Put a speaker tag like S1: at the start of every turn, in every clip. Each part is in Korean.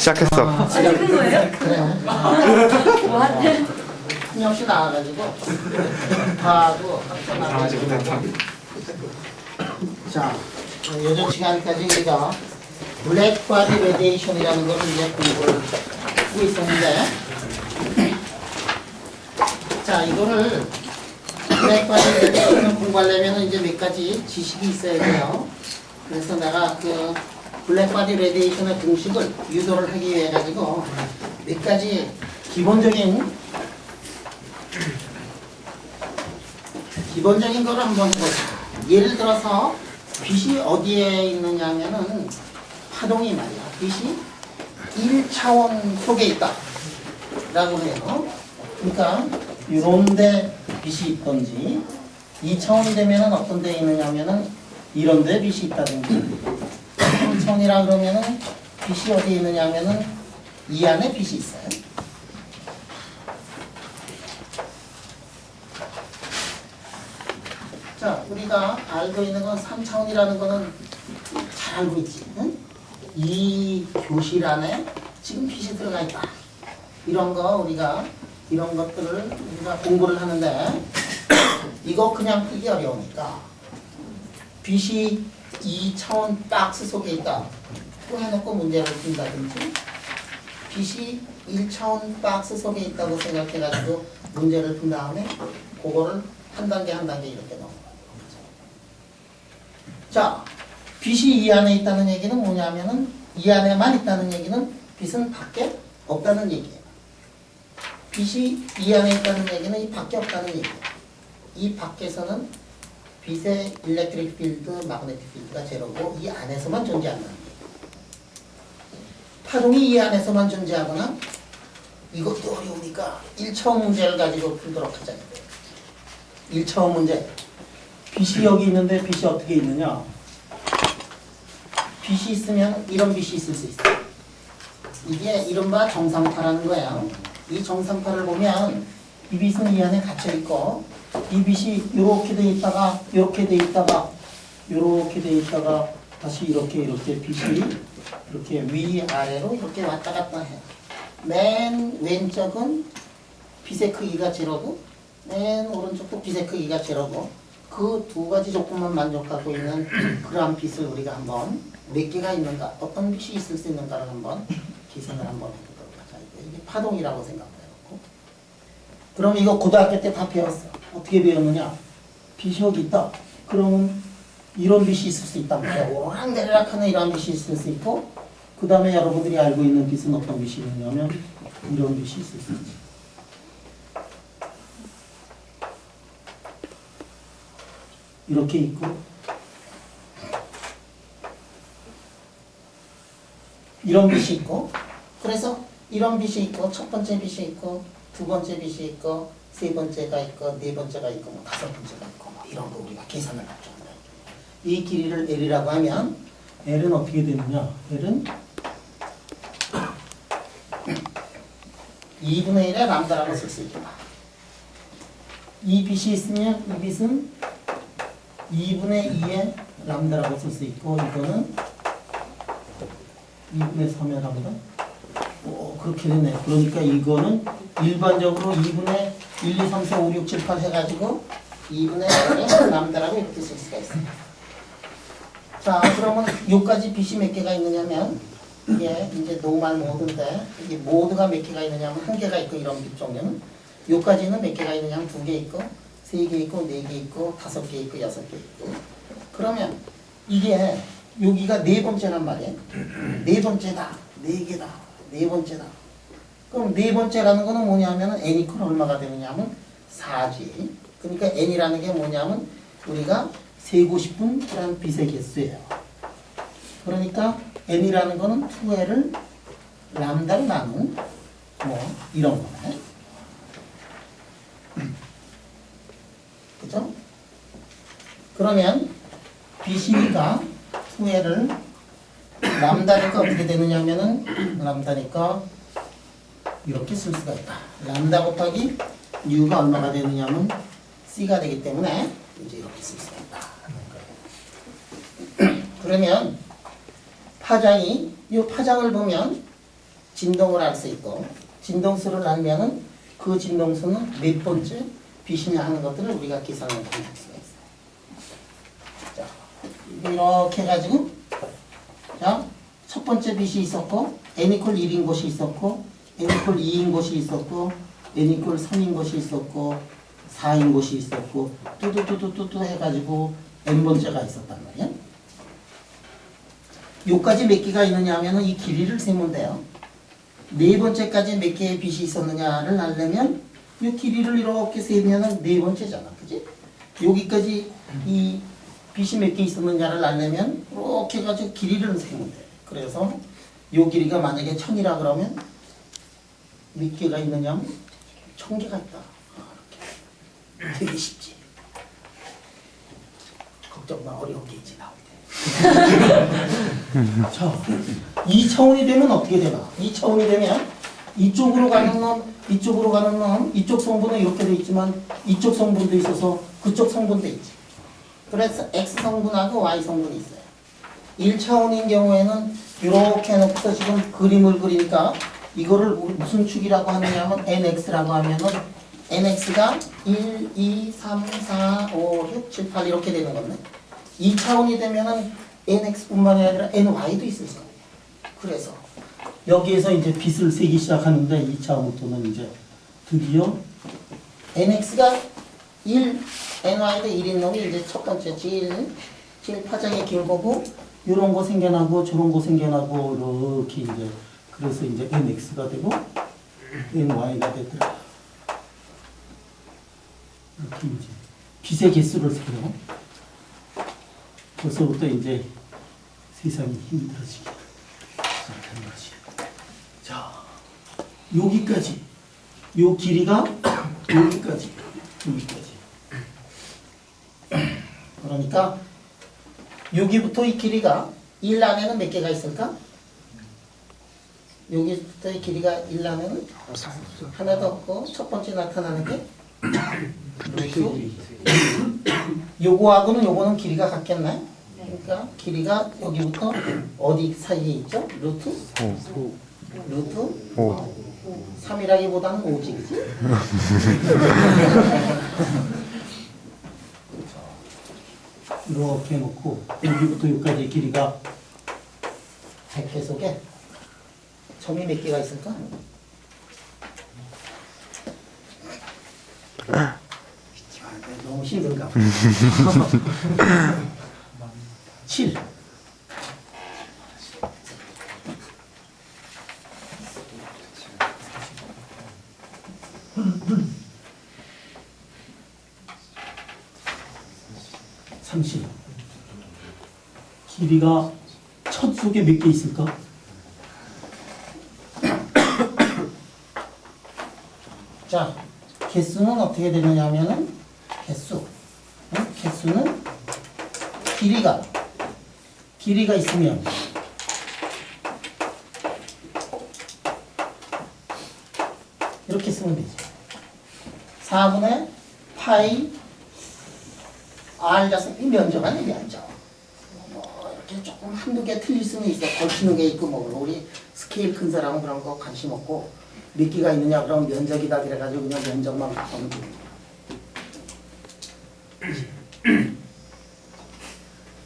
S1: 시작했어.
S2: 시작한 거예요?
S3: 그래.
S2: 뭐한테?
S3: 신영씨 나와가지고 다하고 합쳐 나와가지고. 자, 요즘 시간까지 우리가 블랙 바디 레디에이션이라는 걸 이제 공부를 하고 있었는데, 자, 이거를 블랙 바디 레디에이션을 공부하려면 이제 몇 가지 지식이 있어야 돼요. 그래서 내가 그 블랙 바디 레디에이션의 공식을 유도를 하기 위해 가지고 몇 가지 기본적인 거를 한번 해보자. 예를 들어서 빛이 어디에 있느냐 하면은 파동이 말이야. 빛이 1차원 속에 있다 라고 해요. 그러니까 이런데 빛이 있던지 2차원이 되면은 어떤 데 있느냐 하면은 이런데 빛이 있다든지 3차원이라 그러면은 빛이 어디에 있느냐 하면은 이 안에 빛이 있어요. 자, 우리가 알고 있는 건 3차원이라는 거는 잘 알고 있지. 응? 이 교실 안에 지금 빛이 들어가 있다. 이런 거 우리가 이런 것들을 우리가 공부를 하는데 이거 그냥 풀기 어려우니까 빛이 2차원 박스 속에 있다. 또 해놓고 문제를 푼다든지 빛이 1차원 박스 속에 있다고 생각해가지고 문제를 푼 다음에 그거를 한 단계 한 단계 이렇게 넘어가요. 자, 빛이 이 안에 있다는 얘기는 뭐냐면은 이 안에만 있다는 얘기는 빛은 밖에 없다는 얘기예요. 빛이 이 안에 있다는 얘기는 이 밖에 없다는 얘기예요. 이 밖에서는 빛의 일렉트릭 필드, 마그네틱 필드가 제로고 이 안에서만 존재한다는 얘기예요. 파동이 이 안에서만 존재하거나 이것도 어려우니까 1차원 문제를 가지고 풀도록 하자. 1차원 문제. 빛이 여기 있는데 빛이 어떻게 있느냐? 빛이 있으면 이런 빛이 있을 수 있어. 이게 이른바 정상파라는 거야. 이 정상파를 보면 이 빛은 이 안에 갇혀 있고 이 빛이 이렇게 돼 있다가 이렇게 돼 있다가 이렇게 돼 있다가 다시 이렇게 빛이 이렇게 위아래로 이렇게 왔다 갔다 해. 맨 왼쪽은 빛의 크기가 제로고 맨 오른쪽도 빛의 크기가 제로고 그 두 가지 조건만 만족하고 있는 그러한 빛을 우리가 한번 몇 개가 있는가, 어떤 빛이 있을 수 있는가를 한번 계산을 한번 해보도록 하자. 이게 파동이라고 생각해놓고. 그럼 이거 고등학교 때 다 배웠어. 어떻게 배웠느냐? 빛이 여기 있다. 그러면 이런 빛이 있을 수 있단 말이야. 오락내리락 하는 이런 빛이 있을 수 있고, 그 다음에 여러분들이 알고 있는 빛은 어떤 빛이 있느냐면 이런 빛이 있을 수 있지. 이렇게 있고 이런 빛이 있고, 그래서 이런 빛이 있고 첫 번째 빛이 있고 두 번째 빛이 있고 세 번째가 있고 네 번째가 있고 뭐 다섯 번째가 있고 뭐 이런 거 우리가 계산을 하죠. 이 길이를 L이라고 하면 L은 어떻게 되느냐? L은 2분의 1의 람다라고 쓸 수 있겠다. 이 빛이 있으면 이 빛은 2분의 2의 람다라고 쓸 수 있고, 이거는 2분의 3의 람다? 그렇게 되네. 그러니까 이거는 일반적으로 2분의 1, 2, 3, 4, 5, 6, 7, 8 해가지고 2분의 1의 람다라고 이렇게 쓸 수가 있어요. 자, 그러면 여기까지 빛이 몇 개가 있느냐면 이게 이제 노멀 모드인데 이게 모드가 몇 개가 있느냐면 한 개가 있고 이런 빛 종류는 여기까지는 몇 개가 있느냐면 두 개 있고 세 개 있고 네 개 있고 다섯 개 있고 여섯 개 있고. 그러면 이게 여기가 네 번째란 말이에요. 네 번째다, 네 개다, 네 번째다. 그럼 네 번째라는 거는 뭐냐면은 n 이퀄 얼마가 되느냐면 4지. 그러니까 n이라는 게 뭐냐면 우리가 세고 싶은 그런 빛의 개수예요. 그러니까 n이라는 거는 2l을 람다로 나눈 뭐 이런 거네. 그죠? 그러면 빛이니까 2l을 람다니까 어떻게 되느냐면은 람다니까 이렇게 쓸 수가 있다. 람다 곱하기 U가 얼마가 되느냐면 C가 되기 때문에 이제 이렇게 쓸 수가 있다. 그러면 파장이 이 파장을 보면 진동을 알 수 있고 진동수를 알면은 그 진동수는 몇 번째 빛이냐 하는 것들을 우리가 계산을 할 수가 있어요. 자, 이렇게 해가지고 자, 첫 번째 빛이 있었고 n 이퀄 1인 곳이 있었고 n 이퀄 2인 곳이 있었고 n 이퀄 3인 곳이 있었고 4인 곳이 있었고 뚜두뚜두뚜두 해가지고 n번째가 있었단 말이야. 요까지 몇 개가 있느냐 하면은 이 길이를 세면 돼요. 네 번째까지 몇 개의 빛이 있었느냐를 알려면 이 길이를 이렇게 세면은 네 번째잖아. 그지? 여기까지 이 빛이 몇 개 있었느냐를 알려면 이렇게 해가지고 길이를 세면 돼. 그래서 요 길이가 만약에 1000이라 그러면 몇 개가 있느냐? 1000개가 있다. 이렇게. 되게 쉽지. 걱정 마. 어려운 게 이제 나올 때. 자, 2차원이 되면 어떻게 되나? 2차원이 되면 이쪽으로 가는 놈, 이쪽으로 가는 놈, 이쪽 성분은 이렇게 돼 있지만 이쪽 성분도 있어서 그쪽 성분도 있지. 그래서 X 성분하고 Y 성분이 있어요. 1차원인 경우에는 이렇게 해놓고서 지금 그림을 그리니까 이거를 무슨 축이라고 하느냐 하면 NX라고 하면은 NX가 1, 2, 3, 4, 5, 6, 7, 8 이렇게 되는 건데 2차원이 되면은 NX뿐만이 아니라 NY도 있을 거예요. 그래서 여기에서 이제 빛을 세기 시작하는데 2차원부터는 이제 드디어 NX가 1, NY도 1인 놈이 이제 첫 번째 제일 파장이 긴 거고 요런 거 생겨나고 저런 거 생겨나고 이렇게 이제 그래서 이제 NX가 되고 NY가 되더라. 이렇게 이제 빛의 개수를 세요. 벌써부터 이제 세상이 힘들어지기 시작하는 거지. 자, 여기까지. 요 길이가 여기까지. 그러니까 여기부터 이 길이가 1 안에는 몇 개가 있을까? 여기부터 이 길이가 1 안에는 하나도 없고 첫 번째 나타나는 게 루트. 요거하고는 요거는 길이가 같겠네. 그러니까 길이가 여기부터 어디 사이에 있죠? 루트 3이라기보다는 5지, 그치? 이렇게 해놓고 여기부터 여기까지 길이가 100개 속에 점이 몇 개가 있을까? 너무 힘든가 봐. 7. 길이가 첫 속에 몇 개 있을까? 자, 개수는 어떻게 되느냐 하면은 개수는 길이가 있으면 이렇게 쓰면 되지. 4분의 파이 r 자승 이 면적 아니야, 면적. 뭐 이렇게 조금 한두 개 틀릴 수는 있어. 걸치는 게 있고 뭐 우리 스케일 큰 사람은 그런 거 관심 없고 몇 개가 있느냐 그러면 면적이다 그래가지고 그냥 면적만 바꾸면 돼.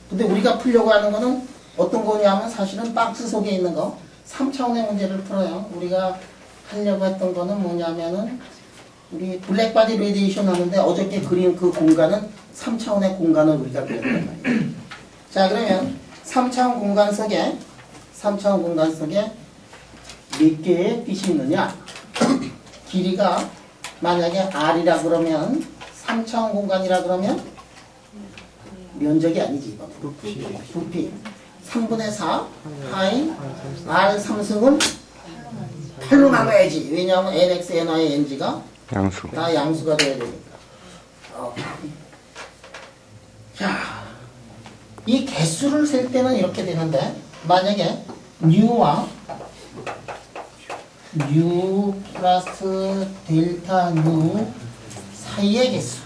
S3: 근데 우리가 풀려고 하는 거는 어떤 거냐면 사실은 박스 속에 있는 거 3차원의 문제를 풀어요. 우리가 하려고 했던 거는 뭐냐면은 우리 블랙바디 레디에이션 하는데 어저께 그린 그 공간은 3차원의 공간을 우리가 그렸단 말이에요. 자, 그러면 3차원 공간 속에 몇 개의 빛이 있느냐? 길이가 만약에 R이라 그러면 3차원 공간이라 그러면 면적이 아니지 이건. 부피 3분의 4 파이 R 3승을 8로 나눠야지. 왜냐하면 NX, NY, NG가 다 양수가 돼야 되니까. 자, 이 개수를 셀 때는 이렇게 되는데 만약에 뉴와 뉴 플러스 델타 뉴 사이의 개수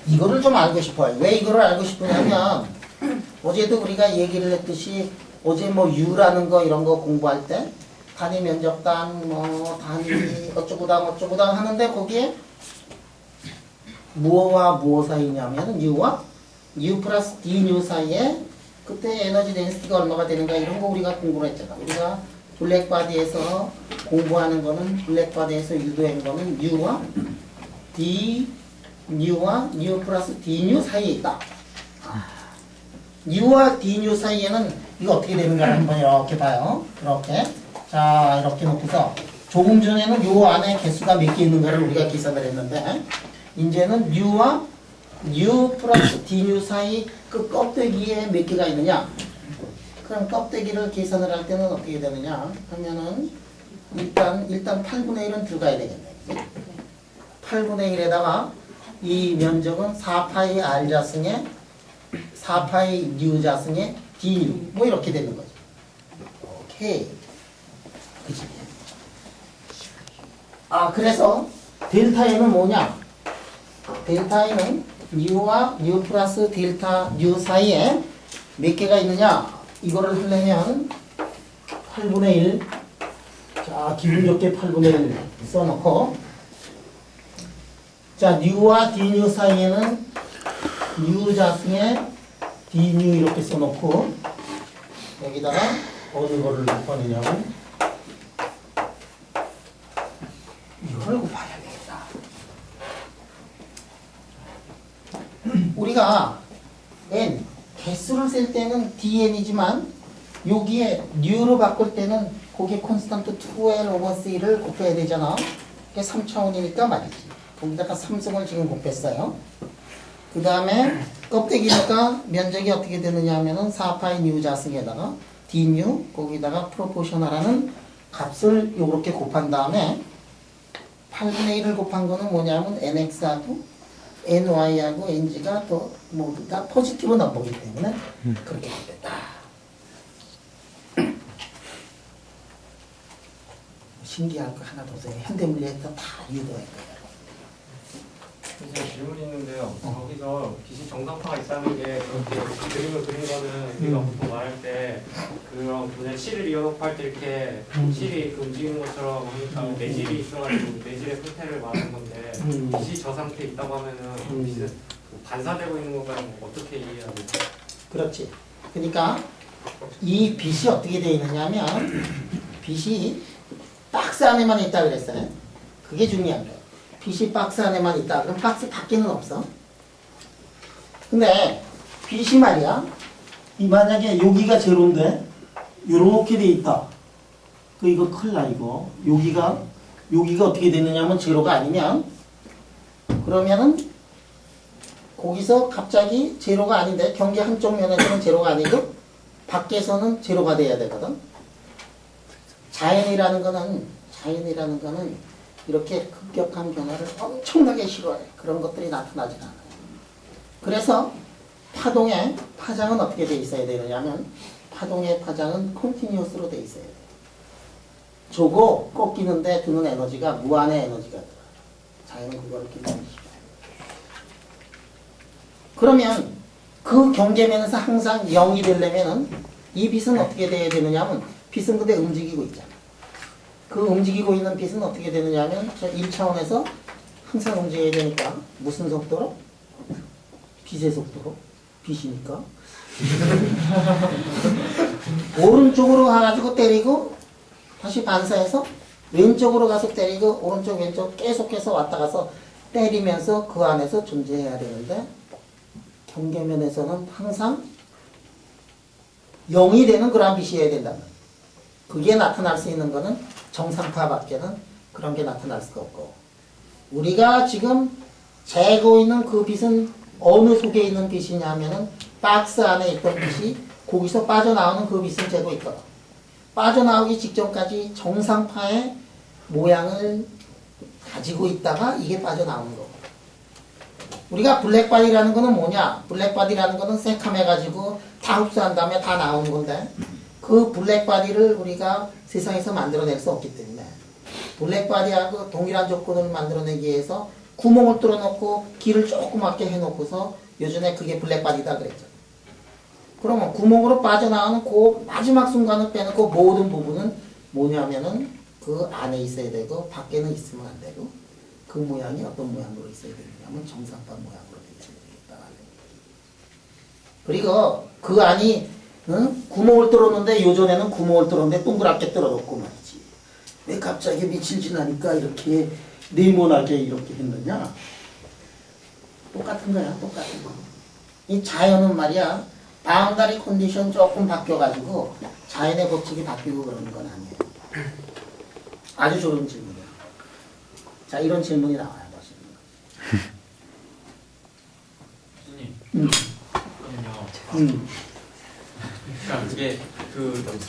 S3: 이거를 좀 알고 싶어요. 왜 이거를 알고 싶으냐면 어제도 우리가 얘기를 했듯이 어제 뭐 U라는 거 이런 거 공부할 때 단위 면적당 뭐 단위 어쩌고당 하는데 거기에 무엇과 무엇 사이냐면 U와 U 플러스 dU 사이에 그때 에너지 덴시티가 얼마가 되는가 이런 거 우리가 공부를 했잖아. 우리가 블랙바디에서 공부하는 거는 블랙바디에서 유도한 거는 U와 dU와 U 플러스 dU 사이에 있다. U와 dU 사이에는 이거 어떻게 되는가 한번 이렇게 봐요. 이렇게. 자, 이렇게 놓고서 조금 전에는 요 안에 개수가 몇 개 있는가를 우리가 계산을 했는데 이제는 U와 U 플러스 dU 사이 그 껍데기에 몇 개가 있느냐? 그럼 껍데기를 계산을 할 때는 어떻게 되느냐? 하면은 일단 8분의 1은 들어가야 되겠네. 8분의 1에다가 이 면적은 4파이 R 자승에 4파이 U 자승에 dU 뭐 이렇게 되는 거죠. 오케이. 그치? 아, 그래서 델타 N은 뭐냐? 델타 N은 U와 U 플러스 델타 U 사이에 몇 개가 있느냐? 이거를 하려면 8분의 1. 자, 기분 좋게 8분의 1 써놓고. 자, U와 dU 사이에는 U 자승에 dU 이렇게 써놓고. 여기다가 어느 거를 곱하느냐고. 이걸 곱해야 되겠다. 우리가 n 개수를 쓸 때는 dn이지만 여기에 뉴로 바꿀 때는 거기에 콘스턴트 2l over c를 곱해야 되잖아. 그게 3차원이니까 말이지. 거기다가 3승을 지금 곱했어요. 그 다음에 껍데기니까 면적이 어떻게 되느냐 하면은 4파이 뉴 자승에다가 d뉴 거기다가 프로포셔널하는 값을 요렇게 곱한 다음에 8분의 1을 곱한 거는 뭐냐면 nx하고 ny하고 ng가 또 모두 다 포지티브 넘버이기 때문에 그렇게 됐다. 신기한 거 하나도 없어요. 현대물리에서 다 유도할 거예요.
S1: 선생님 질문이 있는데요. 거기서 빛이 정상파가 있다는 게 그렇게 그림을 그린 거는 우리가 보통 말할 때 그런 그냥 실을 이어놓고 할 때 이렇게 실이 그 움직이는 것처럼 하니까 내질이 있어가지고 내질의 상태를 말하는 건데 빛이 저 상태에 있다고 하면은 빛은 반사되고 있는 것까지 어떻게 이해해야 되죠?
S3: 그렇지. 그러니까 이 빛이 어떻게 되어 있느냐면 빛이 박스 안에만 있다 그랬어요. 그게 중요한 거예요. 빛이 박스 안에만 있다. 그럼 박스 밖에는 없어. 근데 빛이 말이야. 이 만약에 여기가 제로인데 요렇게 돼 있다. 그 이거 큰일 나 이거. 여기가 어떻게 되느냐면 제로가 아니면 그러면은 거기서 갑자기 제로가 아닌데 경계 한쪽 면에서는 제로가 아니고 밖에서는 제로가 돼야 되거든. 자연이라는 거는 이렇게 급격한 변화를 엄청나게 싫어해. 그런 것들이 나타나지 않아요. 그래서 파동의 파장은 어떻게 돼 있어야 되느냐면 파동의 파장은 컨티뉴어스로 돼 있어야 돼요. 저거 꺾이는데 드는 에너지가 무한의 에너지가 들어요. 자연은 그거를 굉장히 싫어요. 그러면 그 경계면에서 항상 0이 되려면은 이 빛은 어떻게 돼야 되느냐면 빛은 근데 움직이고 있잖아. 그 움직이고 있는 빛은 어떻게 되느냐면 저 1차원에서 항상 움직여야 되니까 무슨 속도로? 빛의 속도로? 빛이니까 오른쪽으로 가가지고 때리고 다시 반사해서 왼쪽으로 가서 때리고 오른쪽 왼쪽 계속해서 왔다 가서 때리면서 그 안에서 존재해야 되는데 경계면에서는 항상 0이 되는 그런 빛이어야 된다는 거예요. 그게 나타날 수 있는 거는 정상파 밖에는 그런 게 나타날 수가 없고 우리가 지금 재고 있는 그 빛은 어느 속에 있는 빛이냐 하면은 박스 안에 있던 빛이 거기서 빠져나오는 그 빛을 재고 있거든. 빠져나오기 직전까지 정상파의 모양을 가지고 있다가 이게 빠져나오는 거고 우리가 블랙바디라는 거는 뭐냐? 블랙바디라는 거는 새카매가지고 다 흡수한 다음에 다 나오는 건데 그 블랙바디를 우리가 세상에서 만들어낼 수 없기 때문에 블랙바디하고 동일한 조건을 만들어내기 위해서 구멍을 뚫어놓고 길을 조그맣게 해놓고서 요즘에 그게 블랙바디다 그랬죠. 그러면 구멍으로 빠져나가는 그 마지막 순간을 빼는 그 모든 부분은 뭐냐면은 그 안에 있어야 되고 밖에는 있으면 안 되고 그 모양이 어떤 모양으로 있어야 되느냐면 정상판 모양으로 되어 있어야 되겠다. 그리고 그 안이 구멍을 뚫었는데 요전에는 구멍을 뚫었는데 동그랗게 뚫어놓고 말이지. 왜 갑자기 며칠 지나니까 이렇게 네모나게 이렇게 했느냐? 똑같은 거야, 똑같은 거. 이 자연은 말이야, 바운다리 컨디션 조금 바뀌어가지고 자연의 법칙이 바뀌고 그러는 건 아니에요. 아주 좋은 질문이야. 자, 이런 질문이 나와요, 보시면.
S4: 교수님, 그럼요. 그러니까 그게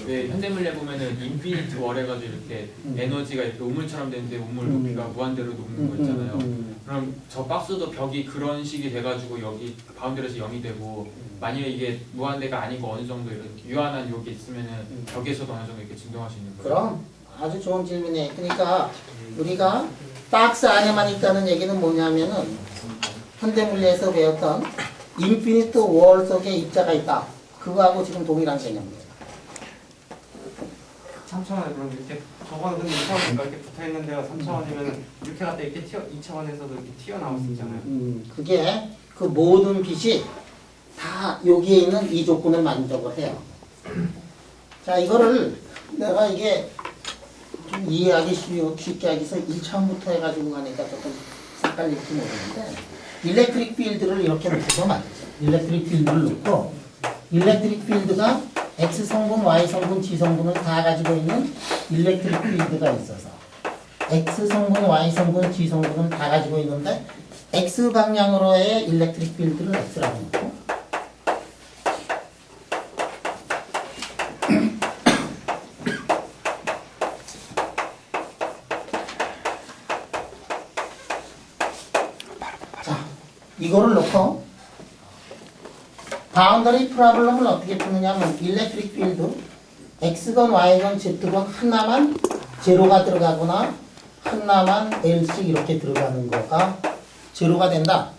S4: 왜 현대물리에 보면은 인피니트 월 해가지고 이렇게 에너지가 이렇게 우물처럼 되는데 우물 높이가 무한대로 높는 거 있잖아요. 그럼 저 박스도 벽이 그런 식이 돼가지고 여기 바운드리에서 0이 되고 만약에 이게 무한대가 아니고 어느 정도 이런 유한한 요게 있으면은 벽에서도 어느 정도 이렇게 진동할 수 있는 거예요.
S3: 그럼 아주 좋은 질문이에요. 그러니까 우리가 박스 안에만 있다는 얘기는 뭐냐면은 현대물리에서 배웠던 인피니트 월 속에 입자가 있다. 그거하고 지금 동일한 개념이에요.
S1: 3차원 그럼 이렇게 저거는 근데 2차원인가 이렇게 붙어 있는데요. 3차원이면 이렇게 갔다 이렇게 2차원에서도 이렇게 튀어나올 수 있잖아요.
S3: 그게 그 모든 빛이 다 여기에 있는 이 조건을 만족을 해요. 자, 이거를 내가 이게 좀 이해하기 쉽게 하기 위해서 1차원부터 해가지고 가니까 조금 헷갈릴지 모르는데 일렉트릭 필드를 이렇게 놓고 말이죠. 일렉트릭 필드를 놓고 일렉트릭 필드가 X 성분, Y 성분, G 성분을 다 가지고 있는 일렉트릭 필드가 있어서 X 성분, Y 성분, G 성분을 다 가지고 있는데 X 방향으로의 일렉트릭 필드를 X라고 놓고 자, 이거를 놓고 바운더리 프로블럼을 어떻게 푸느냐 하면 일렉트릭 필드 X건 Y건 Z건 하나만 제로가 들어가거나 하나만 L씩 이렇게 들어가는 거가 제로가 된다.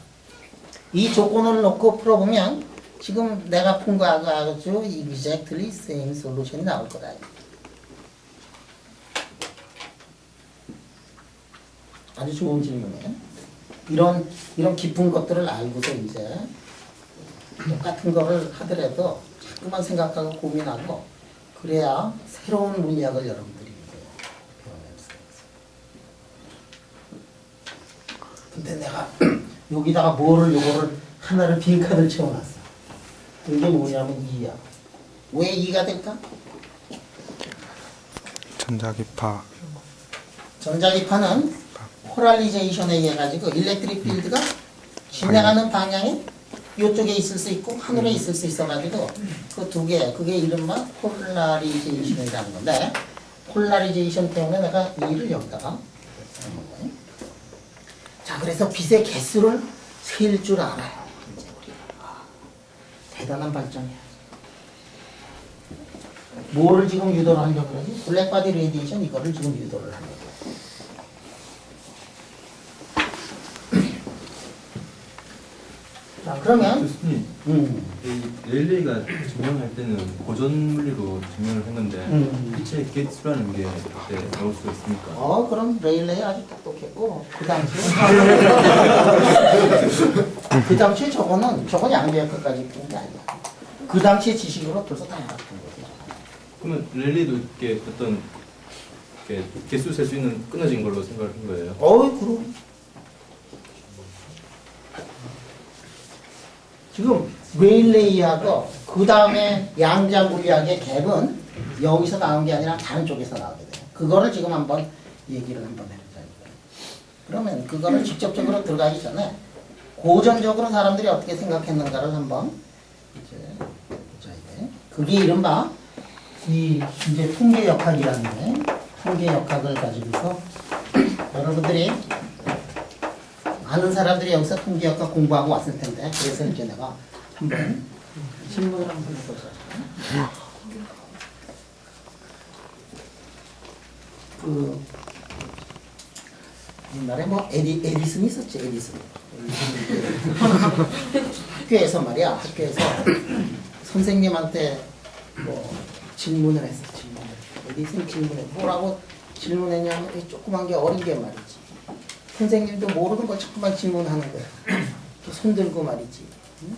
S3: 이 조건을 놓고 풀어보면 지금 내가 푼 거하고 아주 exactly same 솔루션이 나올 거다. 아주 좋은 질문이에요. 이런 깊은 것들을 알고서 이제 똑같은 거를 하더라도 자꾸만 생각하고 고민하고 그래야 새로운 물리학을 여러분들이 배워낼 수가 있어요. 근데 내가 여기다가 요거를 하나를 빈칸을 채워놨어. 이게 뭐냐면 2야. 왜 2가 될까?
S5: 전자기파.
S3: 전자기파는 폴라리제이션에 의해 가지고 일렉트릭 필드가 지나가는 방향에 이쪽에 있을 수 있고 하늘에 있을 수 있어가지고 그 두 개, 그게 이른바 폴라리제이션이라는 건데 폴라리제이션 때문에 내가 2를 여기다가 넣은 거예요. 자, 그래서 빛의 개수를 셀 줄 알아요. 이제 우리가 대단한 발전이야. 뭐를 지금 유도를 하려고 그러지? 블랙바디 레디에이션 이거를 지금 유도를 하려고 그래. 자, 그러면
S6: 교수님, 이 렐레이가 증명할 때는 고전 물리로 증명을 했는데 빛의 개수라는 게 그때 나올 수가 있습니까?
S3: 그럼 레일레이 아주 똑똑했고 그 당시에 저건 양배역까지 푼 게 아니야. 그 당시의 지식으로 벌써 다 알았던 거죠.
S6: 그러면 렐레이도 이렇게 어떤 이렇게 개수 셀 수 있는 끊어진 걸로 생각을 한 거예요?
S3: 그럼 지금 레일레이하고 그 다음에 양자 물리학의 갭은 여기서 나온 게 아니라 다른 쪽에서 나오게 돼요. 그거를 지금 한번 얘기를 한번 해보자. 그러면 그거를 직접적으로 들어가기 전에 고전적으로 사람들이 어떻게 생각했는가를 한번 이제 보자. 이게 그게 이른바 이 이제 통계 역학이라는 게 통계 역학을 가지고서 여러분들이 많은 사람들이 여기서 통계 역학 공부하고 왔을 텐데 그래서 이제 내가 한번 질문을 한번 해보자. 그 옛날에 뭐 에디슨이 있었지. 에디슨 학교에서 말이야. 학교에서 선생님한테 뭐 질문을 했어. 에디슨이 질문해. 뭐라고 질문했냐면 이 조그만 게 어린 게 말이지. 선생님도 모르는 걸 자꾸만 질문하는 거야. 손 들고 말이지. 응?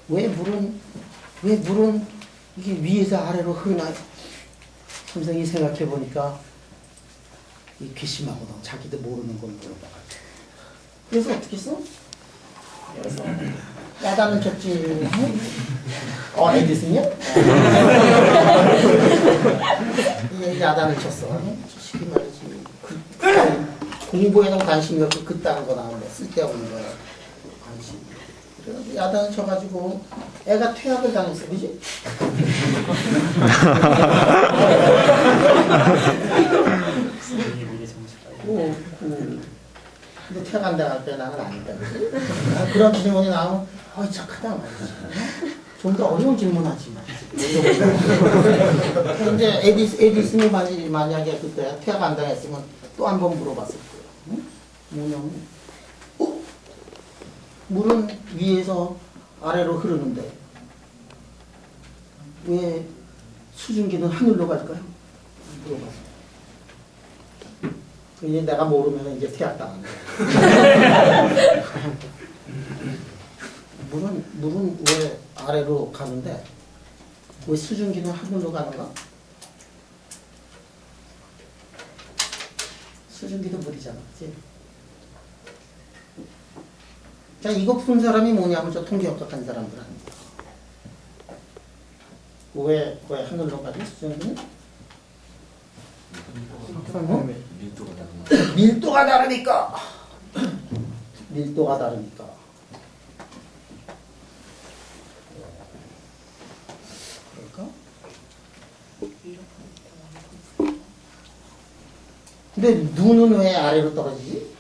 S3: 왜 물은 이게 위에서 아래로 흐르나요? 선생님이 생각해 보니까 이 괘씸하거든. 자기도 모르는 걸 물어봐. 그래서 어떻게 했어? 그래서 야단을 쳤지. 에디슨이요? 야단을 쳤어. 솔직히 말이지. 공부에는 관심이 없고 그딴 거나 뭐 쓸데없는 거야. 관심. 그래서 야단을 쳐가지고 애가 퇴학을 당했어. 그지? 근데 퇴학 안 당할 때 나는 아니다. 그지? 그런 질문이 나오면 착하다 말이지. 좀 더 어려운 질문하지 말이지. 이제 에디슨이 만약에 그때 퇴학 안 당했으면 또 한 번 물어봤을 거예요. 응? 뭐냐면 물은 위에서 아래로 흐르는데 왜 수증기는 하늘로 갈까요? 물어봤어. 이제 내가 모르면 이제 퇴학당한 거야. 물은 왜 아래로 가는데 왜 수증기는 하늘로 가는가? 수증기도 물이잖아, 그치? 자, 이거 푼 사람이 뭐냐면 저 통계 합격한 사람들 아닙니다. 왜 하늘로 가지, 수증기는? 밀도가 다르니까. 밀도가 다르니까. 그럴까? 근데 눈은 왜 아래로 떨어지지?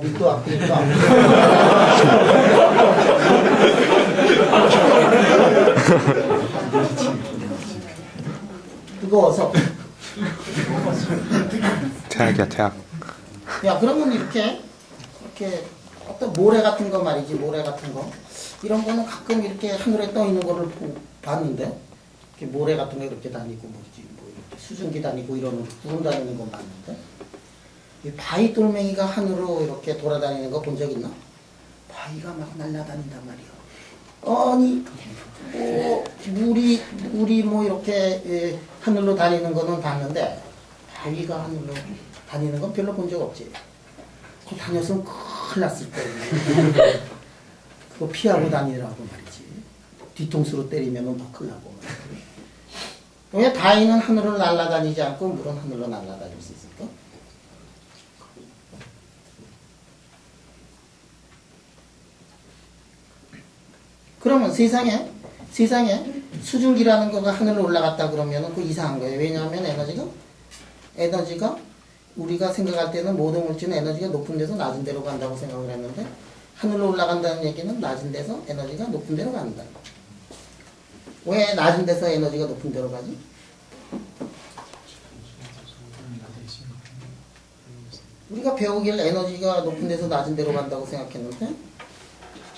S3: 밀도 앞이니까. 뜨거워서.
S5: 퇴학이야, 퇴학.
S3: 야, 그러면 이렇게 어떤 모래 같은 거 말이지, 모래 같은 거. 이런 거는 가끔 이렇게 하늘에 떠 있는 거를 봤는데, 이렇게 모래 같은 거 이렇게 다니고, 뭐지, 뭐 이렇게 수증기 다니고 이러는 구름 다니는 거 봤는데, 이 바위 돌멩이가 하늘로 이렇게 돌아다니는 거 본 적 있나? 바위가 막 날아다닌단 말이야. 아니, 물이 뭐 이렇게 하늘로 다니는 거는 봤는데, 바위가 하늘로 다니는 건 별로 본 적 없지. 그 다녔으면 큰일 났을 거예요. 그거 피하고 다니라고 말이지. 뒤통수로 때리면 더 큰일 나고. 왜 바위는 하늘로 날아다니지 않고 물은 하늘로 날아다닐 수 있을까? 그러면 세상에 수증기라는 거가 하늘로 올라갔다 그러면 그 이상한 거예요. 왜냐하면 에너지가 우리가 생각할 때는 모든 물질은 에너지가 높은 데서 낮은 데로 간다고 생각을 했는데 하늘로 올라간다는 얘기는 낮은 데서 에너지가 높은 데로 간다. 왜 낮은 데서 에너지가 높은 데로 가지? 우리가 배우길 에너지가 높은 데서 낮은 데로 간다고 생각했는데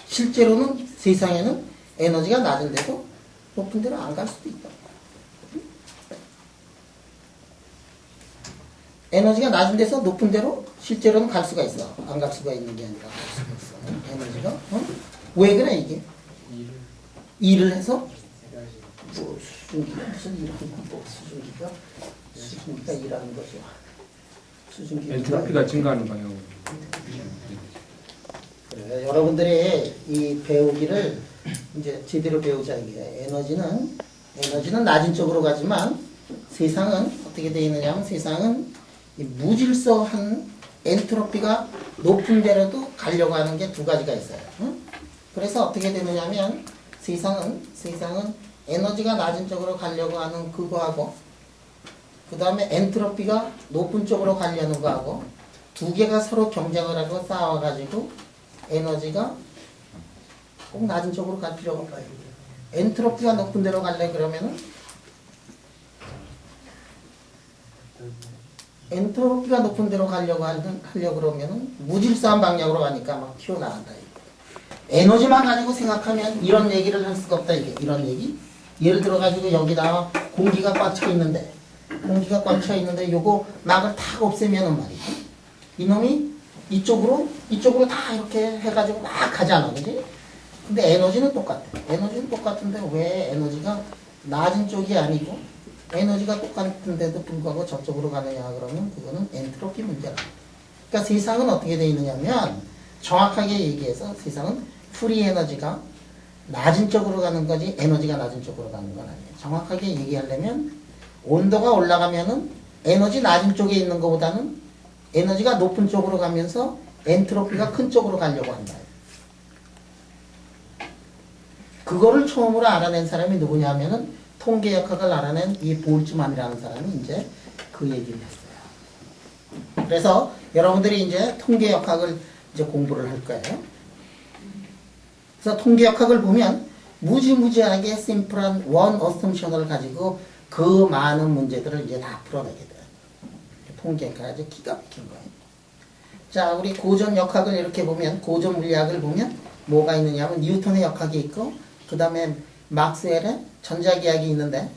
S3: 실제로는 세상에는 에너지가 낮은 데서 높은 데로 안 갈 수도 있다. 에너지가 낮은 데서 높은 데로 실제로는 갈 수가 있어. 안 갈 수가 있는 게 아니라 갈 수가 있어. 에너지가. 왜 그래 이게? 일을 해서? 뭐 수증기가 무슨 일을 하냐. 뭐 수증기가 일하는 거죠. 수증기가
S7: 엔트로피가 증가하는 거예요.
S3: 그래, 여러분들이 이 배우기를 이제 제대로 배우자 이게. 에너지는 낮은 쪽으로 가지만 세상은 어떻게 되어 있느냐면 세상은 이 무질서한 엔트로피가 높은 데로도 가려고 하는 게 두 가지가 있어요. 응? 그래서 어떻게 되느냐면 세상은 에너지가 낮은 쪽으로 가려고 하는 그거하고 그 다음에 엔트로피가 높은 쪽으로 가려는 거하고 두 개가 서로 경쟁을 하고 싸워가지고 에너지가 꼭 낮은 쪽으로 갈 필요가 없어요. 엔트로피가 높은 데로 갈래 그러면은 엔트로피가 높은 데로 하려고 그러면은 무질서한 방향으로 가니까 막 튀어나간다. 에너지만 가지고 생각하면 이런 얘기를 할 수가 없다. 이게 이런 얘기. 예를 들어 가지고 여기다가 공기가 꽉 차 있는데 요거 막을 탁 없애면은 말이야. 이놈이 이쪽으로 다 이렇게 해가지고 막 가잖아, 그지? 근데 에너지는 똑같아. 에너지는 똑같은데 왜 에너지가 낮은 쪽이 아니고 에너지가 똑같은데도 불구하고 저쪽으로 가느냐 그러면 그거는 엔트로피 문제라. 그러니까 세상은 어떻게 되어 있느냐면 정확하게 얘기해서 세상은 프리 에너지가 낮은 쪽으로 가는 거지 에너지가 낮은 쪽으로 가는 건 아니에요. 정확하게 얘기하려면 온도가 올라가면은 에너지 낮은 쪽에 있는 것보다는 에너지가 높은 쪽으로 가면서 엔트로피가 큰 쪽으로 가려고 한다. 그거를 처음으로 알아낸 사람이 누구냐면은 통계역학을 알아낸 이 볼츠만이라는 사람이 이제 그 얘기를 했어요. 그래서 여러분들이 이제 통계역학을 이제 공부를 할 거예요. 그래서 통계역학을 보면 무지무지하게 심플한 원 어썸션을 가지고 그 많은 문제들을 이제 다 풀어내게 돼요. 통계가 아주 기가 막힌 거예요. 자, 우리 고전 역학을 이렇게 보면, 고전 물리학을 보면 뭐가 있느냐면 뉴턴의 역학이 있고, 그 다음에 막스웰의 전자기학이 있는데,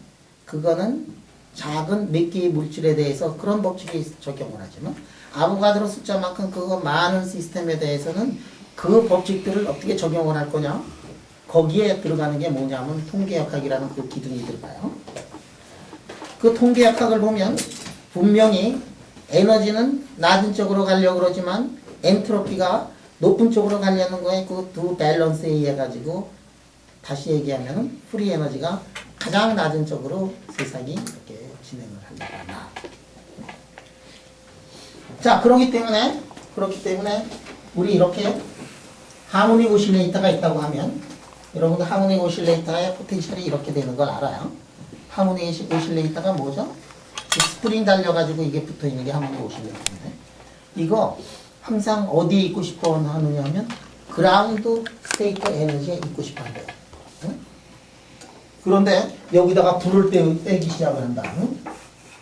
S3: 그거는 작은 몇 개의 물질에 대해서 그런 법칙이 적용을 하지만, 아보가드로 숫자만큼 그거 많은 시스템에 대해서는 그 법칙들을 어떻게 적용을 할 거냐? 거기에 들어가는 게 뭐냐면 통계역학이라는 그 기둥이 들어가요. 그 통계역학을 보면 분명히 에너지는 낮은 쪽으로 가려고 그러지만 엔트로피가 높은 쪽으로 가려는 거에 그 두 밸런스에 의해 가지고 다시 얘기하면 프리 에너지가 가장 낮은 쪽으로 세상이 이렇게 진행을 한다. 자, 그렇기 때문에 우리 이렇게 하모닉 오실레이터가 있다고 하면 여러분들 하모닉 오실레이터의 포텐셜이 이렇게 되는 걸 알아요. 하모닉 오실레이터가 뭐죠? 스프링 달려가지고 이게 붙어 있는 게 하모닉 오실레이터인데 이거 항상 어디에 있고 싶어 하느냐 하면 그라운드 스테이트 에너지에 있고 싶어 한대요. 응? 그런데 여기다가 불을 떼기 시작을 한다. 응?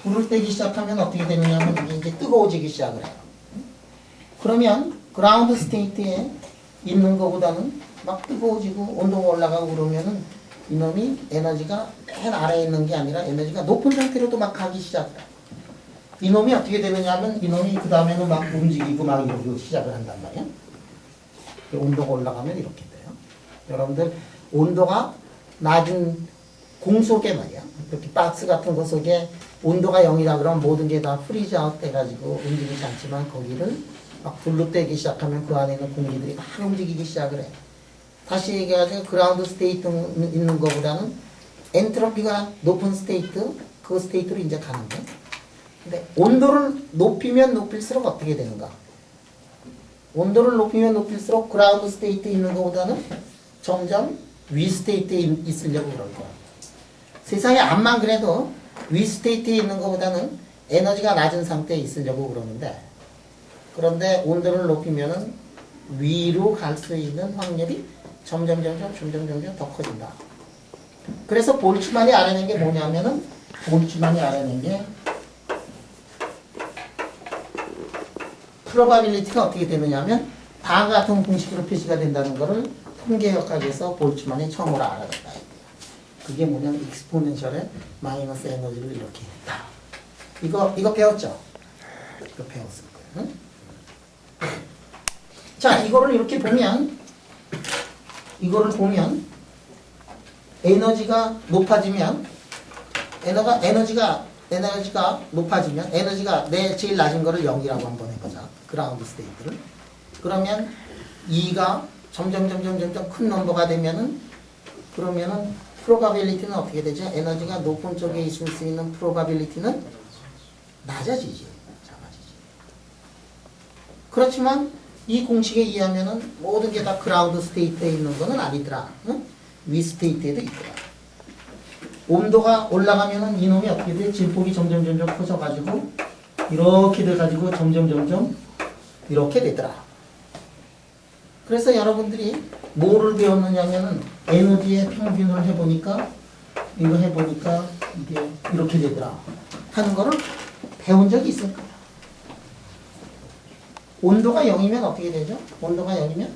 S3: 불을 떼기 시작하면 어떻게 되느냐 하면 이게 이제 뜨거워지기 시작을 해요. 응? 그러면 그라운드 스테이트에 있는 것보다는 막 뜨거워지고 온도가 올라가고 그러면은 이놈이 에너지가 맨 아래에 있는 게 아니라 에너지가 높은 상태로도 막 가기 시작해요. 이놈이 어떻게 되느냐 하면 이놈이 그 다음에는 막 움직이고 막 이러고 시작을 한단 말이에요. 온도가 올라가면 이렇게 돼요. 여러분들 온도가 낮은 공 속에 말이야. 이렇게 박스 같은 거 속에 온도가 0이다 그러면 모든 게 다 프리즈 아웃 돼가지고 움직이지 않지만 거기를 막 불로 떼기 시작하면 그 안에 있는 공기들이 막 움직이기 시작을 해. 다시 얘기하자면 그라운드 스테이트 있는 것보다는 엔트로피가 높은 스테이트, 그 스테이트로 이제 가는 거야. 근데 온도를 높이면 높일수록 어떻게 되는가? 온도를 높이면 높일수록 그라운드 스테이트에 있는 것보다는 점점 위 스테이트에 있으려고 그럴 거야. 세상에 암만 그래도 위 스테이트에 있는 것보다는 에너지가 낮은 상태에 있으려고 그러는데 그런데 온도를 높이면은 위로 갈 수 있는 확률이 점점 더 커진다. 그래서 볼츠만이 알아낸 게 뭐냐면은 볼츠만이 알아낸 게 프로바빌리티가 어떻게 되느냐면 다음과 같은 공식으로 표시가 된다는 것을 통계역학에서 볼츠만이 처음으로 알아냈다. 그게 뭐냐면 익스포넨셜의 마이너스 에너지를 이렇게 했다. 이거 배웠죠? 이거 배웠을 거예요. 응? 자, 이거를 이렇게 보면 에너지가 높아지면 에너지가 높아지면 에너지가 내 제일 낮은 거를 0이라고 한번 해보자. 그라운드 스테이트를. 그러면 2가 점점 큰 넘버가 되면은 그러면은 프로바빌리티는 어떻게 되죠? 에너지가 높은 쪽에 있을 수 있는 프로바빌리티는 낮아지지. 작아지지. 그렇지만 이 공식에 의하면은 모든 게 다 그라운드 스테이트에 있는 거는 아니더라. 응? 위 스테이트에도 있더라. 온도가 올라가면은 이놈이 어떻게 돼? 진폭이 점점 커져가지고 이렇게 돼가지고 점점 이렇게 되더라. 그래서 여러분들이 뭐를 배웠느냐면은 에너지의 평균을 해보니까 이게 이렇게 되더라 하는 거를 배운 적이 있을 거야. 온도가 0이면 어떻게 되죠? 온도가 0이면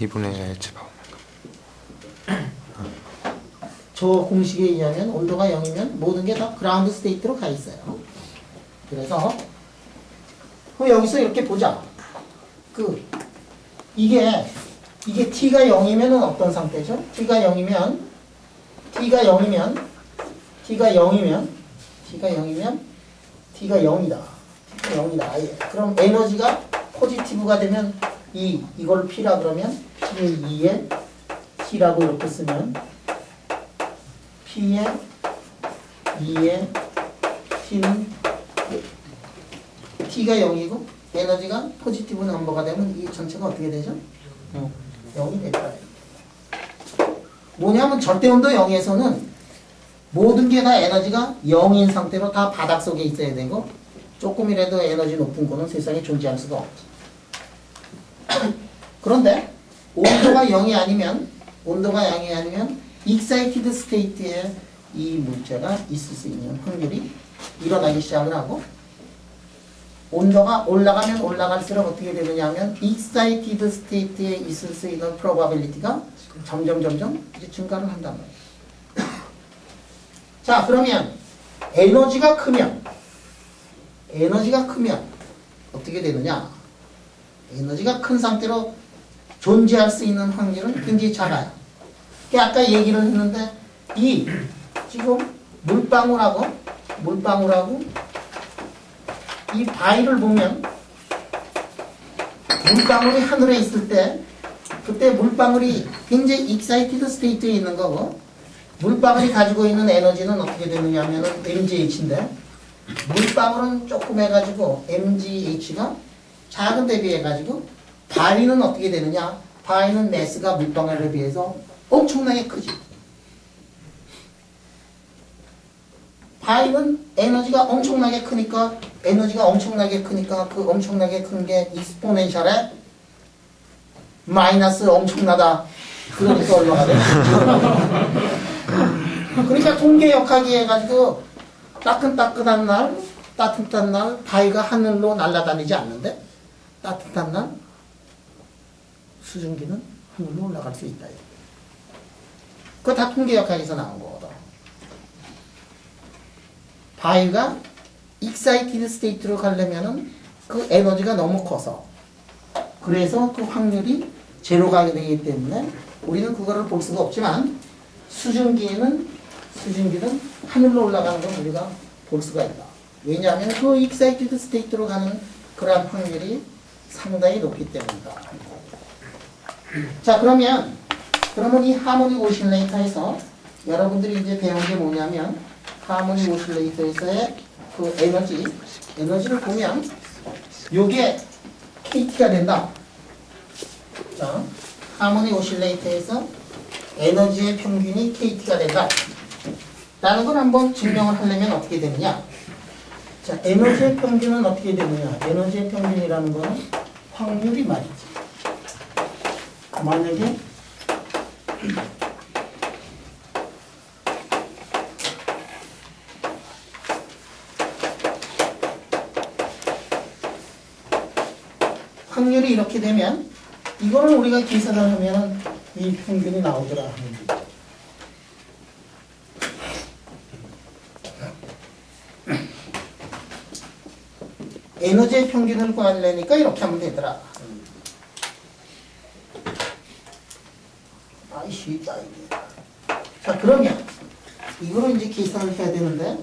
S5: 2분의 제곱.
S3: 저 공식에 의하면 온도가 0이면 모든 게 다 그라운드 스테이트로 가 있어요. 그래서 여기서 이렇게 보자. 이게 t가 0이면 어떤 상태죠? t가 0이면 t가 0이다. 아예. 그럼 에너지가 포지티브가 되면 이걸 P라 그러면 P의 2에 T라고 이렇게 쓰면 P의 2에 T는 T가 0이고 에너지가 포지티브 넘버가 되면 이 전체가 어떻게 되죠? 0이 됐다. 뭐냐면 절대온도 0에서는 모든 게 다 에너지가 0인 상태로 다 바닥 속에 있어야 되고 조금이라도 에너지 높은 거는 세상에 존재할 수가 없지. 그런데 온도가 0이 아니면 excited state에 이 물체가 있을 수 있는 확률이 일어나기 시작을 하고 온도가 올라가면 올라갈수록 어떻게 되느냐 하면 excited state에 있을 수 있는 probability가 점점 이제 증가를 한단 말이에요. 자, 그러면 에너지가 크면 어떻게 되느냐? 에너지가 큰 상태로 존재할 수 있는 확률은 굉장히 작아요. 아까 얘기를 했는데 지금 물방울하고 이 바위를 보면 물방울이 하늘에 있을 때 그때 물방울이 굉장히 excited state에 있는 거고 물방울이 가지고 있는 에너지는 어떻게 되느냐 하면 mgh인데 물방울은 조금 해가지고 mgh가 작은 데 비해가지고 바위는 어떻게 되느냐? 바위는 매스가 물방울에 비해서 엄청나게 크지. 바위는 에너지가 엄청나게 크니까 그 엄청나게 큰 게 익스포넨셜에 마이너스 엄청나다. 그러니까 얼마가 돼? 그러니까 통계역학이 해가지고 따끈따끈한 날 바위가 하늘로 날아다니지 않는데 따뜻한 날 수증기는 하늘로 올라갈 수 있다. 그거 다 통계역학에서 나온 거거든. 바위가 excited state로 가려면은 그 에너지가 너무 커서 그래서 그 확률이 제로가 되기 때문에 우리는 그거를 볼 수가 없지만 수증기는 하늘로 올라가는 건 우리가 볼 수가 있다. 왜냐하면 그 excited state로 가는 그러한 확률이 상당히 높기 때문이다. 자, 그러면 이 하모닉 오실레이터에서 여러분들이 이제 배운 게 뭐냐면 하모닉 오실레이터에서의 그 에너지를 보면 요게 KT가 된다. 자, 하모닉 오실레이터에서 에너지의 평균이 KT가 된다. 라는 걸 한번 증명을 하려면 어떻게 되느냐? 자, 에너지의 평균은 어떻게 되느냐? 에너지의 평균이라는 거는 확률이 말이지. 만약에 확률이 이렇게 되면 이거를 우리가 계산을 하면 이 평균이 나오더라 하는 거죠. 에너지의 평균을 구하려니까 이렇게 하면 되더라. 아이 쉽다 이게. 자, 그러면 이거를 이제 계산을 해야 되는데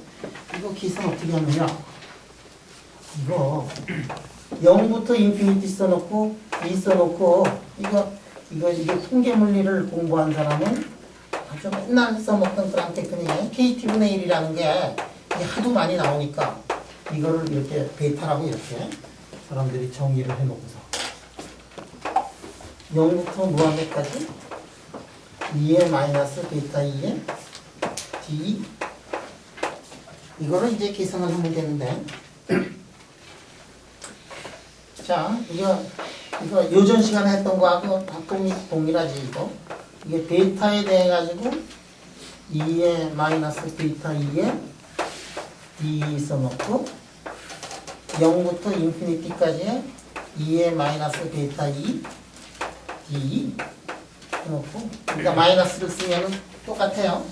S3: 이거 계산 어떻게 하느냐? 이거 0부터 인피니티 써놓고 2 써놓고 이게 통계 물리를 공부한 사람은 아주 맨날 써먹던 그런 테크닉에 KT분의 1이라는 게 이게 하도 많이 나오니까 이거를 이렇게 베타라고 이렇게 사람들이 정의를 해놓고서 0부터 무한대까지 2의 마이너스 베타 2의 D 이거를 이제 계산을 하면 되는데 자, 이거 요전 시간에 했던 거하고 가끔 동일하지 이거. 이게 베타에 대해 가지고 2의 마이너스 베타 2에 D 써놓고 0부터 인피니티까지의 2의 마이너스 베타 2 d 해놓고 그러니까 마이너스를 쓰면은 똑같아요.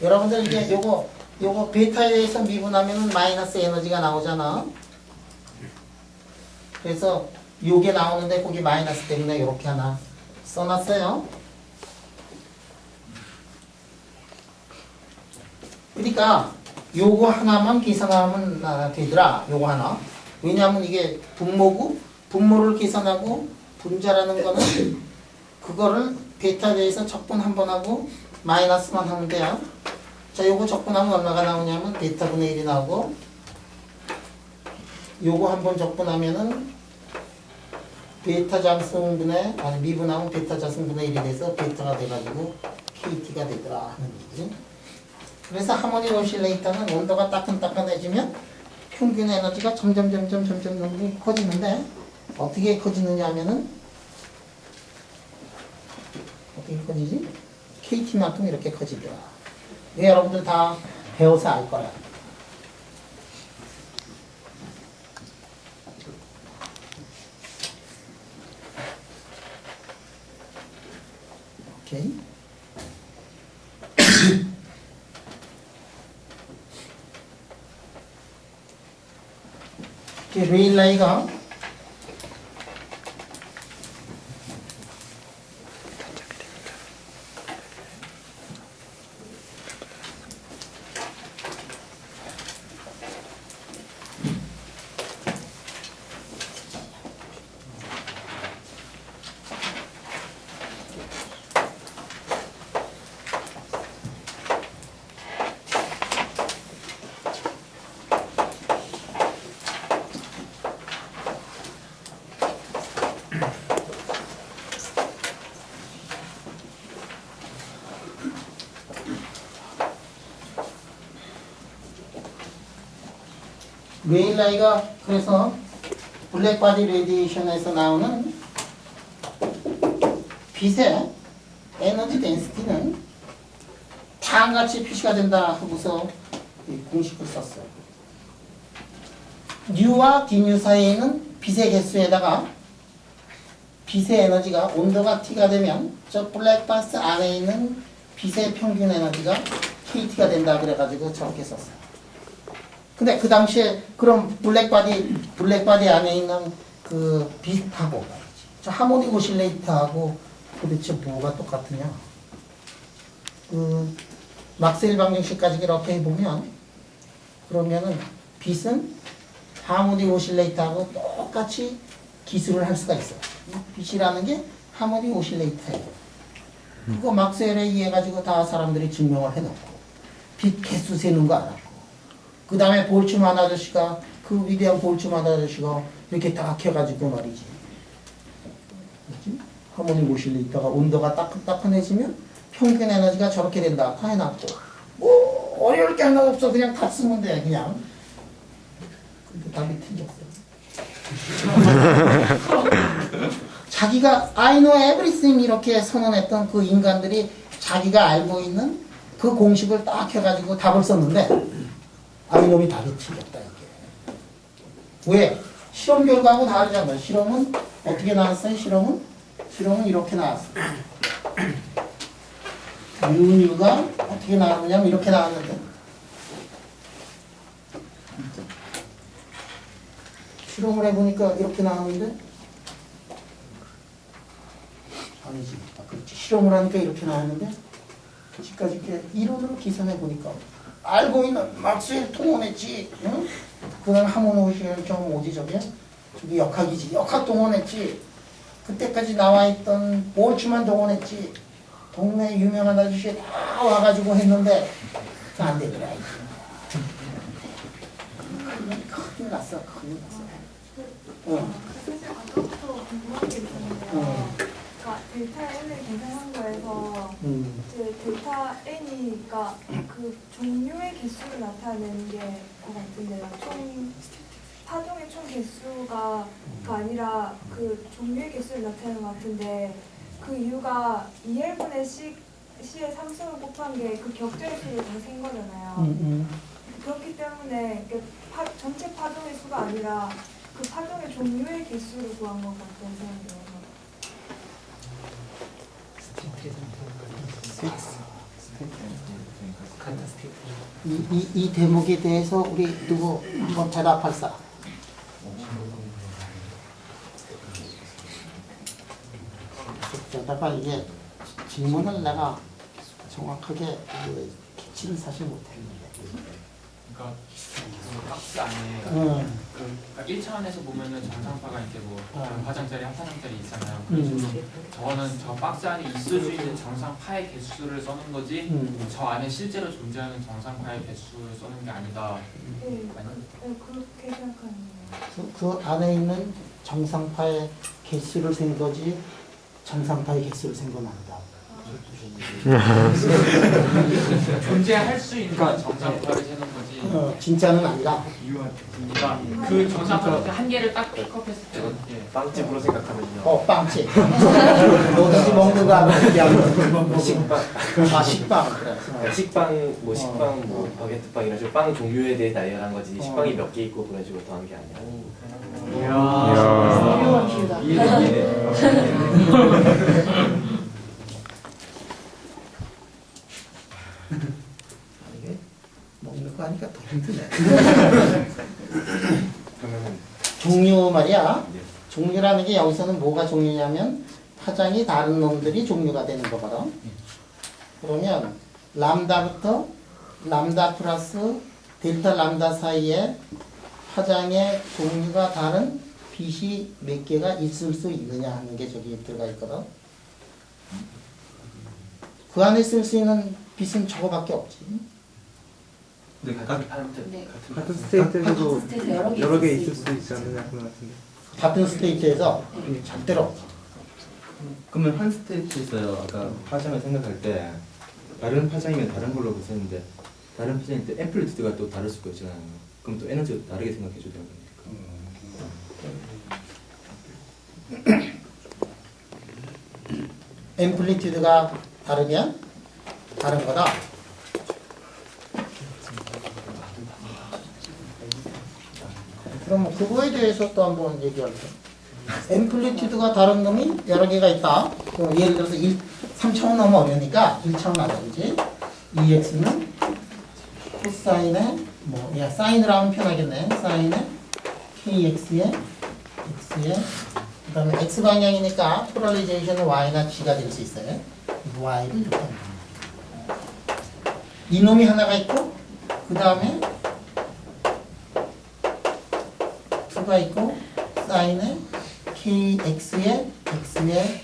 S3: 여러분들 이제 요거 베타에 대해서 미분하면은 마이너스 에너지가 나오잖아. 그래서 요게 나오는데 거기 마이너스 때문에 이렇게 하나 써놨어요. 그러니까 요거 하나만 계산하면 되더라. 요거 하나. 왜냐하면 이게 분모고 분모를 계산하고 분자라는 거는 그거를 베타에 대해서 적분 한 번 하고 마이너스만 하면 돼요. 자, 요거 적분하면 얼마가 나오냐면 베타분의 1이 나오고 요거 한 번 적분하면은 베타 자승분의 아니 미분하면 베타 자승분의 1이 돼서 베타가 돼가지고 KT가 되더라 하는 얘기지. 그래서 하모닉 오실레이터는 온도가 따끈따끈해지면 평균 에너지가 점점 커지는데 어떻게 커지느냐 하면은 어떻게 커지지? KT만큼 이렇게 커지더라. 이게 여러분들 다 배워서 알 거야. 오케이. 레일라이가 레일라이가 그래서 블랙바디 레디에이션에서 나오는 빛의 에너지 덴시티는 다음같이 표시가 된다 하고서 이 공식을 썼어요. 뉴와 디뉴 사이에 있는 빛의 개수에다가 빛의 에너지가 온도가 T가 되면 저 블랙박스 안에 있는 빛의 평균 에너지가 KT가 된다 그래가지고 저렇게 썼어요. 근데 그 당시에 그럼 블랙바디 안에 있는 그 빛하고 저 하모닉 오실레이터하고 도대체 뭐가 똑같으냐? 그 막스웰 방정식까지 이렇게 해보면 그러면은 빛은 하모닉 오실레이터하고 똑같이 기술을 할 수가 있어요. 빛이라는 게 하모닉 오실레이터예요. 그거 막스웰에 의해 가지고 다 사람들이 증명을 해놓고 빛 개수 세는 거 알았고 그 다음에 볼츠만 아저씨가 그 위대한 볼츠만 아저씨가 이렇게 딱 해가지고 말이지. 하모닉 오실레이터가 온도가 따끈따끈해지면 평균 에너지가 저렇게 된다. 다 해놨고 뭐 어려울 게 하나 없어. 그냥 다 쓰면 돼 그냥. 근데 답이 틀렸어요. 자기가 I know everything 이렇게 선언했던 그 인간들이 자기가 알고 있는 그 공식을 딱 해가지고 답을 썼는데 이놈이 답이 틀렸다 이게. 왜? 실험 결과하고 다르잖아요. 실험은 어떻게 나왔어요? 실험은 이렇게 나왔어요. 유가 어떻게 나왔느냐면 이렇게 나왔는데 실험을 해보니까 이렇게 나왔는데 아니지. 그렇지. 실험을 하니까 이렇게 나왔는데 지금까지 이렇게 이론으로 계산해보니까 알고 있는 막스웰 동원했지. 응? 그 다음 하모노시엘 좀 뭐지 저게? 저기 역학이지. 역학 동원했지. 그때까지 나와있던 볼츠만 동원했지. 동네 유명한 아저씨 다 와가지고 했는데 안 되더라. 큰일 났어. 큰일 났어. 응.
S2: 사실 아까부터 궁금한 게 있었는데요. 그러니까 델타 n을 계산한 거에서 그 델타 n이니까 그 종류의 개수를 나타내는 게 것 같은데요. 총 파동의 총 개수가 아니라 그 종류의 개수를 나타내는 것 같은데 그 이유가 2L분의 C의 상수를 곱한 게 그 격절의 수를 다 센 거잖아요. 그렇기 때문에 이게 전체 파동의 수가 아니라 그 파동의 종류의 개수를 구한 것 같다는 생각이 들어서.
S3: 이 대목에 대해서 우리 누구 한번 대답할 사람? 그러다가 이게 질문을 내가 정확하게 캐치를 사실 못했는데.
S4: 그러니까 그 박스 안에 그러니까 1차원에서 보면은 정상파가 이렇게 뭐 화장짜리, 합화장짜리 있잖아요. 그래서 저거는 저 박스 안에 있을 수 있는 정상파의 개수를 써는 거지 저 안에 실제로 존재하는 정상파의 개수를 써는 게 아니다.
S2: 네, 네 그렇게 생각하는 거예요.
S3: 그 안에 있는 정상파의 개수를 센 거지 정상파의 개수를 센 건 아니다.
S4: 존재할 수 있는 정상파를 세는 거지.
S3: 진짜는 아니라.
S4: 그러니까 그 정상파 한 개를 딱 픽업했을 때
S1: 빵집으로 생각하면요.
S3: 빵집. 뭐든지 먹는 거 하면
S7: 식빵.
S3: 아, 식빵. 그래.
S7: 그러니까 식빵, 뭐 식빵, 뭐 바게트빵 이런 식으로 빵 종류에 대해 나열한 거지 식빵이 몇 개 있고 그런 식으로 더한 게 아니야.
S6: 이야. 이해돼.
S3: 이게 먹는 거 하니까 더 힘드네.
S6: 그러면은
S3: 종류 말이야.
S6: 네.
S3: 종류라는 게 여기서는 뭐가 종류냐면 파장이 다른 놈들이 종류가 되는 거거든. 그러면 람다부터 람다 플러스 델타 람다 사이에 파장의 종류가 다른 빛이 몇 개가 있을 수 있느냐 하는 게 저기 들어가 있거든. 그 안에 쓸 수 있는 빛은 저거밖에 없지.
S6: 근데 각각
S8: 네.
S9: 같은 스테이트에서도
S8: 스테이트
S9: 여러 개 있을 수 있지 않느냐 그런 것 같은데.
S3: 같은 스테이트에서 절대로 없어.
S6: 그러면 한 스테이트에서 아까 파장을 생각할 때 다른 파장이면 다른 걸로 보셨는데 다른 파장일 때 앰플리튜드가 또 다를 수가 있잖아요. 그럼 또 에너지가 다르게 생각해 줘야 되는 거니까.
S3: 앰플리튜드가 다르면 다른 거다. 그럼 그거에 대해서 또 한번 얘기할게요. 앰플리튜드가 다른 놈이 여러 개가 있다. 그럼 예를 들어서 3차원 너무 어려우니까 1차원 하자, 그지? EX는 코사인에 야 사인으로 하면 편하겠네. 사인에 KX에 X에 그 다음에 X 방향이니까 폴라리제이션은 Y나 G가 될 수 있어요. Y를 이렇게 합니다. 이놈이 하나가 있고 그 다음에 2가 있고 사인에 KX에 X에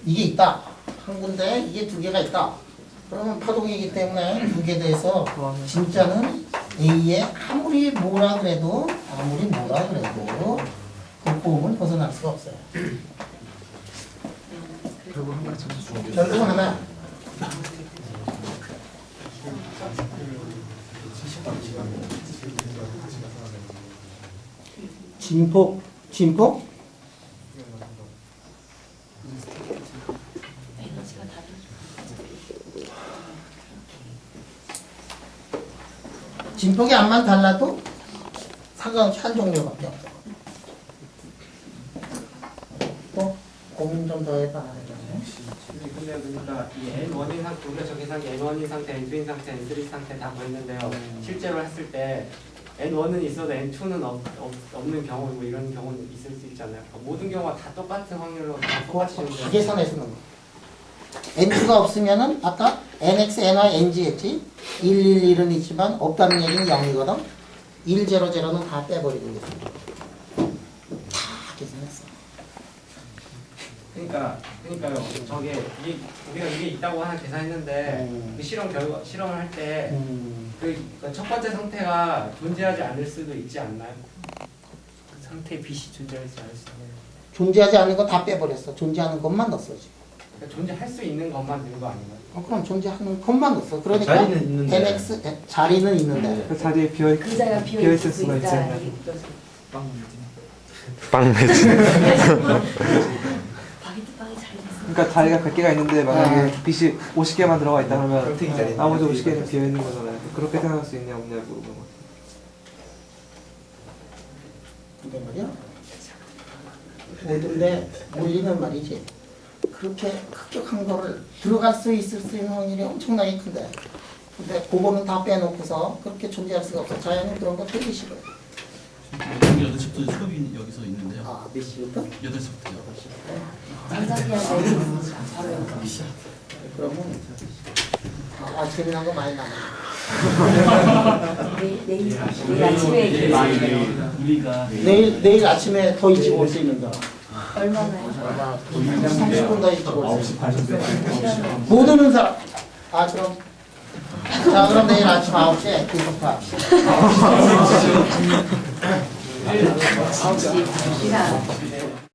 S3: 이게 있다. 한 군데 이게 두 개가 있다. 그러면 파동이기 때문에 두 개에 대해서 진짜는 A에 아무리 뭐라 그래도 그 고음을 벗어날 수가 없어요.
S9: 결국 한 가지 찾아주고.
S3: 결국 하나. 진폭.
S8: 에너지가 다르죠.
S3: 진폭이 암만 달라도 상관없이 한 종류밖에 없어. 또 고민 좀 더 해봐.
S1: 근데 그러니까 이 N1인 상태, 우리가 저 계산기 N1인 상태, N2인 상태, N3인 상태 다 보였는데요. 실제로 했을 때 N1은 있어도 N2는 없는 경우 뭐 이런 경우는 있을 수 있잖아요. 그러니까 모든 경우가 다 똑같은 확률로 다 똑같이
S3: 다
S1: 되는데
S3: 계산해서 넣는 거. N2가 없으면은 아까 NX, NY, NG 했지? 111은 있지만 없다는 얘기는 0이거든? 100는 다 빼버리고 있습니다. 다 계산했어.
S1: 그러니까요. 저게 우리가 이게 있다고 하나 계산했는데 그 실험을 할 때 그 첫 번째 상태가 존재하지 않을 수도 있지 않나요? 그 상태의 빛이 존재하지 않을 수 있나요?
S3: 존재하지 않는 거 다 빼버렸어. 존재하는 것만 넣었어 지금.
S1: 그러니까 존재할 수 있는 것만 된 거 아닌가요?
S3: 그럼 존재하는 것만 넣었어. 그러니까
S6: 자리는 있는데.
S3: NX 자리는 있는데
S9: 그 자리에
S8: 그 자리가
S9: 비어있을 수가 있지 않냐.
S5: 빵 매진.
S8: 바게트빵이 잘 됐어.
S9: 그러니까 자리가 100개가 있는데 만약에 빛이 50개만 들어가 있다 그러면
S6: 평택이 자리.
S9: 나머지 50개는 비어있는 거잖아요. 그렇게 생각할 수 있냐 없냐 물어보는 것 같아요.
S3: 근데 말이야 모든데 물리는 말이지 그렇게 급격한 거를 들어갈 수 있을 수 있는 확률이 엄청나게 큰데 근데 그거는 다 빼놓고서 그렇게 존재할 수가 없어. 자연은 그런 거 되게 싫어요.
S10: 8시부터 수업이 여기서 있는데요.
S3: 아, 몇 시부터?
S10: 8시부터요.
S8: 전자기학 내일 있습니다. 바로 여기.
S3: 그러면 재미난 거 많이 남아.
S8: 내일 아침에 얘기해요.
S3: 내일 아침에 더 일찍 올 수 있는 거.
S8: 얼마나요?
S3: 30분 더 일찍 올 수 있는 거. 못 오는 사람. 아, 그럼. 자, 그럼 내일 아침 9시에 기숙사.
S8: 9시 2시간.